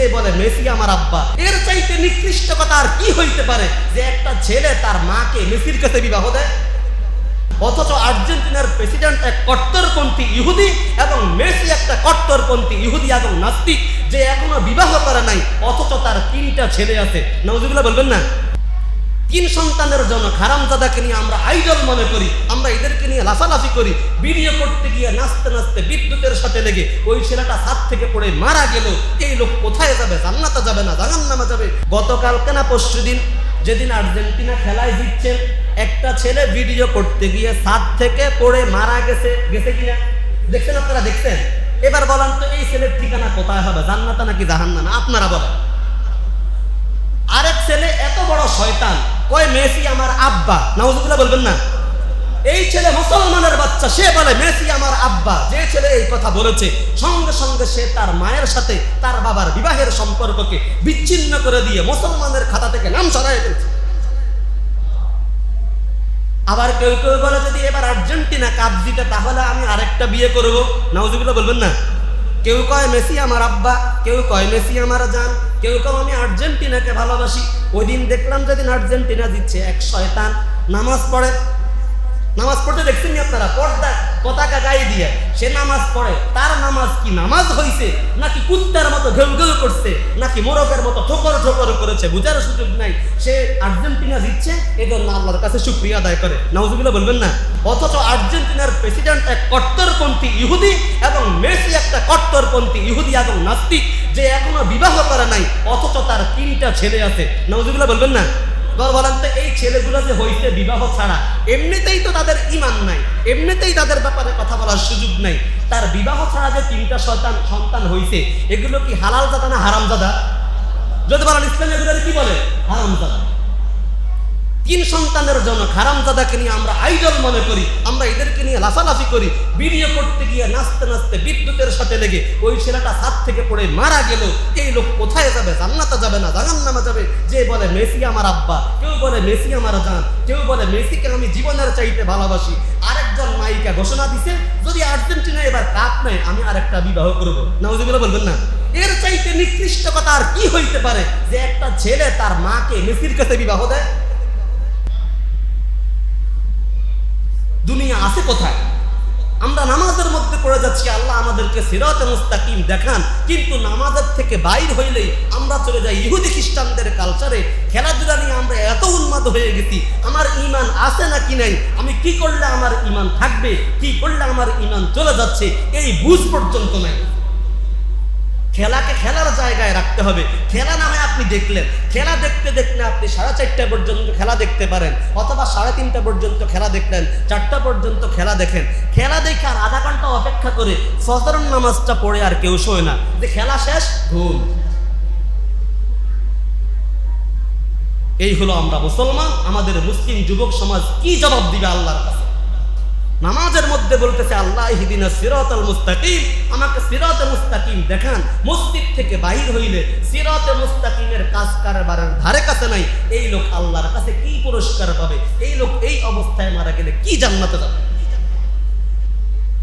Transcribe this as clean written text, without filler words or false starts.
যে বলে মেসি আমার আব্বা। এর চাইতে নিকৃষ্ট কথা আর কি হইতে পারে যে একটা ছেলে তার মাকে মেসির কাছে বিবাহ দেয়? অথচ আর্জেন্টিনার প্রেসিডেন্ট এক কট্টরপন্থী ইহুদি এবং মেসি একটা কট্টরপন্থী ইহুদি এবং নাস্তিক, যে এখনো বিবাহ করে নাই, অথচ তার 3টা ছেলে আছে। নাউজুবিল্লাহ বলবেন না? 3 সন্তানের জন্য হারামজাদাকে নিয়ে আমরা আইডল মনে করি, আমরা এদেরকে নিয়ে লাফালাফি করি। ভিডিও করতে গিয়ে নাচতে নাচতে বিদ্যুতের সাথে লেগে ওই ছেলেটা ছাদ থেকে পড়ে মারা গেল। এই লোক কোথায় যাবে? জান্নাতে যাবে না জাহান্নামে যাবে? গতকালকে না পরশুদিন যেদিন আর্জেন্টিনা খেলায় জিতছেন, একটা ছেলে ভিডিও করতে গিয়ে ছাদ থেকে পড়ে মারা গেছে কিনা দেখছেন? আপনারা দেখছেন? এবার বলেন তো এই ছেলের ঠিকানা কোথায় হবে, জান্নাতে নাকি জাহান্নামে? আপনারা বলেন। আরেক ছেলে এত বড় শয়তান, কয় মেসি আমার আব্বা। নাউজুবিল্লাহ বলবেন না? এই ছেলে মুসলমানের বাচ্চা, সে বলে মেসি আমার আব্বা। যে ছেলে এই কথা বলেছে, সঙ্গে সঙ্গে সে তার মায়ের সাথে তার বাবার বিবাহের সম্পর্ককে বিচ্ছিন্ন করে দিয়ে মুসলমানের খাতা থেকে নাম সরাই ফেলছে। আবার কেউ কেউ বলে যদি এবার আর্জেন্টিনা কাপ জিতে তাহলে আমি আরেকটা বিয়ে করব। নাউজুবিল্লাহ বলবেন না? কেউ কয় মেসি আমার আব্বা, কেউ কয় মেসি আমার জান, কেউ কেউ আমি আর্জেন্টিনাকে ভালোবাসি। ওই দিন দেখলাম যেদিন আর্জেন্টিনা দিচ্ছে, এক শয়তান নামাজ পড়ে। নামাজ পড়তে দেখছেন আপনারা? পর্দা পতাকা গায়ে দিয়ে সে নামাজ পড়ে। তার নামাজ কি নামাজ হইছে নাকি কুত্তার মতো ঘেউ ঘেউ করছে, নাকি মোরগের মতো ঠোকর ঠোকর করেছে, বুঝার সুযোগ নাই। সে আর্জেন্টিনা জিতছে, এজন্য আল্লাহর কাছে শুকরিয়া আদায় করে। নাউজুবিল্লাহ বলবেন না? অথচ আর্জেন্টিনার প্রেসিডেন্ট এক কট্টরপন্থী ইহুদি এবং মেসি একটা কট্টরপন্থী ইহুদি এবং নাস্তিক, যে এখনো বিবাহ করে নাই, অথচ তার 3টা ছেলে আছে। নাউজুবিল্লাহ বলবেন না? বলেন তো এই ছেলেগুলো যে হইছে বিবাহ ছাড়া, এমনিতেই তো তাদের ঈমান নাই, এমনিতেই তাদের ব্যাপারে কথা বলার সুযোগ নাই। তার বিবাহ ছাড়া যে 3টা সন্তান হইছে, এগুলো কি হালাল জাদা না হারাম জাদা? যদি বলেন ইসলাম এগুলো কি বলে? হারাম জাদা। 3 সন্তানের জন্য হারামজাদাকে নিয়ে আমরা আইডল মনে করি, আমরা এদেরকে নিয়ে লাফালাফি করি। ভিডিও করতে গিয়ে নাচতে নাচতে বিদ্যুতের সাথে লেগে ওই ছেলেটা ছাদ থেকে পড়ে মারা গেল। এই লোক কোথায় যাবে? জান্নাতে যাবে না জাহান্নামে যাবে? যে বলে মেসি আমার আব্বা, কেউ বলে মেসি আমার জান, কেউ বলে মেসিকে আমি জীবনের চাইতে ভালোবাসি। আরেকজন নায়িকা ঘোষণা দিছে যদি আর্জেন্টিনা এবার কাপ নেয় আমি আরেকটা বিবাহ করব। নাউজুবিল্লাহ বলবেন না? এর চাইতে নিকৃষ্ট কথা আর কি হইতে পারে যে একটা ছেলে তার মাকে মেসির কাছে বিবাহ দেয়? দুনিয়া আছে কোথায়? আমরা নামাজের মধ্যে পড়ে যাচ্ছি, আল্লাহ আমাদেরকে সিরাতে মুস্তাকিম দেখান, কিন্তু নামাজের থেকে বাইর হইলেই আমরা চলে যাই ইহুদি খ্রিস্টানদের কালচারে। খেলাধুলা নিয়ে আমরা এত উন্মাদ হয়ে গেছি, আমার ঈমান আছে নাকি নাই, আমি কি করলে আমার ঈমান থাকবে, কি করলে আমার ঈমান চলে যাচ্ছে, এই বুঝ পর্যন্ত নাই। খেলাকে খেলার জায়গায় রাখতে হবে। খেলা নামে আপনি দেখলেন, খেলা দেখতে দেখতে আপনি 4:30 পর্যন্ত খেলা দেখতে পারেন, অথবা 3:30 পর্যন্ত খেলা দেখলেন, 4টা পর্যন্ত খেলা দেখেন। খেলা দেখে আর আধা ঘন্টা অপেক্ষা করে ফজরের নামাজটা পড়ে আর কেউ শোয় না, যে খেলা শেষ ঘুম। এই হলো আমরা মুসলমান। আমাদের মুসলিম যুবক সমাজ কি জবাব দিবে আল্লাহর কাছে? নামাজের মধ্যে বলতেছে আল্লাহ ইহদিনাস সিরাতাল মুস্তাকিম, আমাকে সিরাতে মুস্তাকিম দেখান। মসজিদ থেকে বাহির হইলে সিরাতে মুস্তাকিমের কাজ কারবারের ধারে কাছে নাই। এই লোক আল্লাহর কাছে কি পুরস্কার পাবে? এই লোক এই অবস্থায় মারা গেলে কি জান্নাতে যাবে?